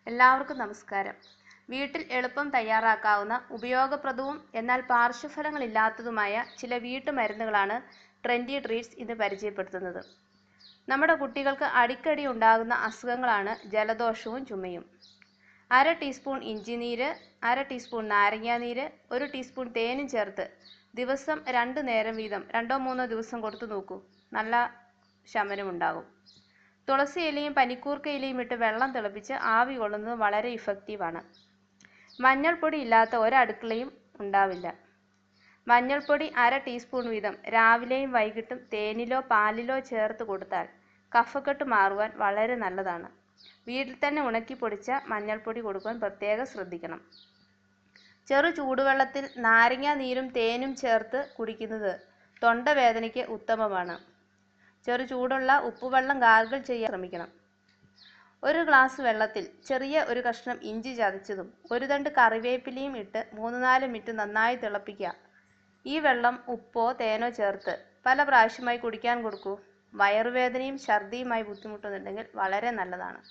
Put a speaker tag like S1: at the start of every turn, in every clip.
S1: എല്ലാവർക്കും നമസ്കാരം. വീട്ടിൽ എളുപ്പം തയ്യാറാക്കാവുന്ന ഉപയോഗപ്രദവും എന്നാൽ പാർശ്വഫലങ്ങളില്ലാത്തതുമായ ചില വീട്ടുമരുന്നുകളാണ് ട്രെൻഡി ട്രീറ്റ്സ് ഇന്ന് പരിചയപ്പെടുത്തുന്നത്. നമ്മുടെ കുട്ടികൾക്ക് അടിക്കടി ഉണ്ടാകുന്ന അസുഖങ്ങളാണ് ജലദോഷവും ചുമയും. 1/2 ടീസ്പൂൺ ഇഞ്ചിനീര്, 1/2 ടീസ്പൂൺ നാരങ്ങാനീര്, 1 ടീസ്പൂൺ തേനും ചേർത്ത് ദിവസം 2 നേരം വീതം 2-3 ദിവസം കൊടുത്തു നോക്കൂ. നല്ല ശമനമുണ്ടാകും. തുളസി ഇലയും പനിക്കൂർക്ക ഇലയും ഇട്ട് വെള്ളം തിളപ്പിച്ച് ആവി കൊള്ളുന്നത് വളരെ ഇഫക്റ്റീവാണ്. മഞ്ഞൾപ്പൊടി ഇല്ലാത്ത ഒരടുക്കളയും ഉണ്ടാവില്ല. മഞ്ഞൾപ്പൊടി 1/2 ടീസ്പൂൺ വീതം രാവിലെയും വൈകിട്ടും തേനിലോ പാലിലോ ചേർത്ത് കൊടുത്താൽ കഫക്കെട്ട് മാറുവാൻ വളരെ നല്ലതാണ്. വീട്ടിൽ തന്നെ ഉണക്കി പൊടിച്ച മഞ്ഞൾപ്പൊടി കൊടുക്കാൻ പ്രത്യേകം ശ്രദ്ധിക്കണം. ചെറു ചൂടുവെള്ളത്തിൽ നാരങ്ങാ നീരും തേനും ചേർത്ത് കുടിക്കുന്നത് തൊണ്ടവേദനയ്ക്ക് ഉത്തമമാണ്. ചെറു ചൂടുള്ള ഉപ്പുവെള്ളം ഗാർഗിൾ ചെയ്യാൻ ശ്രമിക്കണം. 1 ഗ്ലാസ് വെള്ളത്തിൽ ചെറിയ ഒരു കഷ്ണം ഇഞ്ചി ചതച്ചതും 1 തണ്ട് കറിവേപ്പിലയും ഇട്ട് 3-4 മിനിറ്റ് നന്നായി തിളപ്പിക്കുക. ഈ വെള്ളം ഉപ്പോ തേനോ ചേർത്ത് പല പ്രാവശ്യമായി കുടിക്കാൻ കൊടുക്കൂ. വയറുവേദനയും ഛർദിയുമായി ബുദ്ധിമുട്ടുന്നുണ്ടെങ്കിൽ വളരെ നല്ലതാണ്.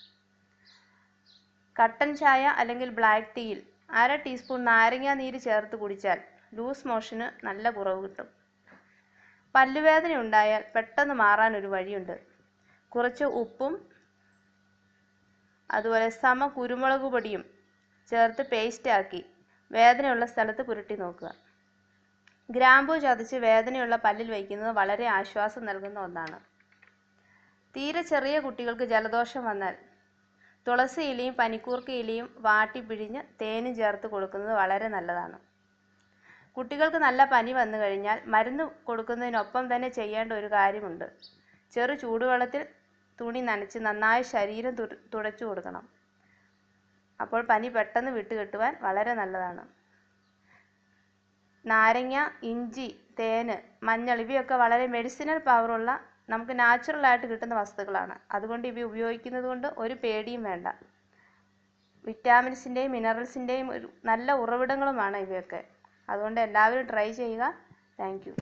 S1: കട്ടൻ ചായ അല്ലെങ്കിൽ ബ്ലാക്ക് ടീയിൽ 1/2 ടീസ്പൂൺ നാരങ്ങാ നീര് ചേർത്ത് കുടിച്ചാൽ ലൂസ് മോഷന് നല്ല കുറവ് കിട്ടും. പല്ലുവേദന ഉണ്ടായാൽ പെട്ടെന്ന് മാറാൻ ഒരു വഴിയുണ്ട്. കുറച്ച് ഉപ്പും അതുപോലെ കുരുമുളക് പൊടിയും ചേർത്ത് പേസ്റ്റ് ആക്കി വേദനയുള്ള സ്ഥലത്ത് പുരട്ടി നോക്കുക. ഗ്രാമ്പൂ ചതച്ച് വേദനയുള്ള പല്ലിൽ വയ്ക്കുന്നത് വളരെ ആശ്വാസം നൽകുന്ന ഒന്നാണ്. തീരെ ചെറിയ കുട്ടികൾക്ക് ജലദോഷം വന്നാൽ തുളസി ഇലയും പനിക്കൂർക്ക ഇലയും വാട്ടി പിഴിഞ്ഞ് തേനും ചേർത്ത് കൊടുക്കുന്നത് വളരെ നല്ലതാണ്. കുട്ടികൾക്ക് നല്ല പനി വന്നു കഴിഞ്ഞാൽ മരുന്ന് കൊടുക്കുന്നതിനൊപ്പം തന്നെ ചെയ്യേണ്ട ഒരു കാര്യമുണ്ട്. ചെറു ചൂടുവെള്ളത്തിൽ തുണി നനച്ച് നന്നായി ശരീരം തുടച്ചു കൊടുക്കണം. അപ്പോൾ പനി പെട്ടെന്ന് വിട്ടുകിട്ടുവാൻ വളരെ നല്ലതാണ്. നാരങ്ങ, ഇഞ്ചി, തേന്, മഞ്ഞൾ ഇവയൊക്കെ വളരെ മെഡിസിനൽ പവറുള്ള നമുക്ക് നാച്ചുറലായിട്ട് കിട്ടുന്ന വസ്തുക്കളാണ്. അതുകൊണ്ട് ഇവ ഉപയോഗിക്കുന്നത് കൊണ്ട് ഒരു പേടിയും വേണ്ട. വിറ്റാമിൻസിൻ്റെയും മിനറൽസിൻ്റെയും ഒരു നല്ല ഉറവിടങ്ങളുമാണ് ഇവയൊക്കെ. അതുകൊണ്ട് എല്ലാവരും ട്രൈ ചെയ്യുക. Thank you.